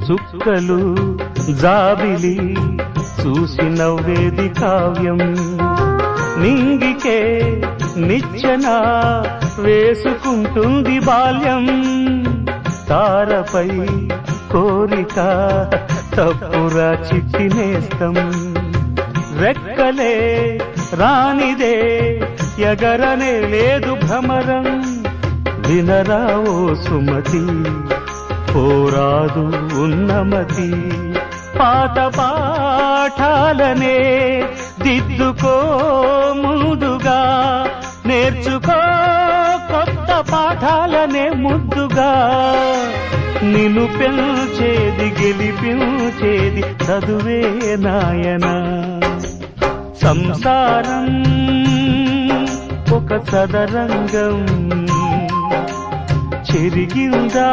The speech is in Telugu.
చుక్కలు జాబిలి చూసి నవ్వేది కావ్యం నింగికే నిచ్చెన వేసుకుంటుంది బాల్యం తారపై కోరిక తప్పురా చిట్టినేస్తం రెక్కలే రానిదే ఎగరనే లేదు భ్రమరం వినరా ఓ సుమతి పోరాదు ఉన్నమతి పాత పాఠాలనే దిద్దుకో ముందుగా నేర్చుకో కొత్త పాఠాలనే ముద్దుగా నిన్ను పెంచేది గెలిపించేది చదువే నాయనా సంసారం ఒక సదరంగం చెరిగిందా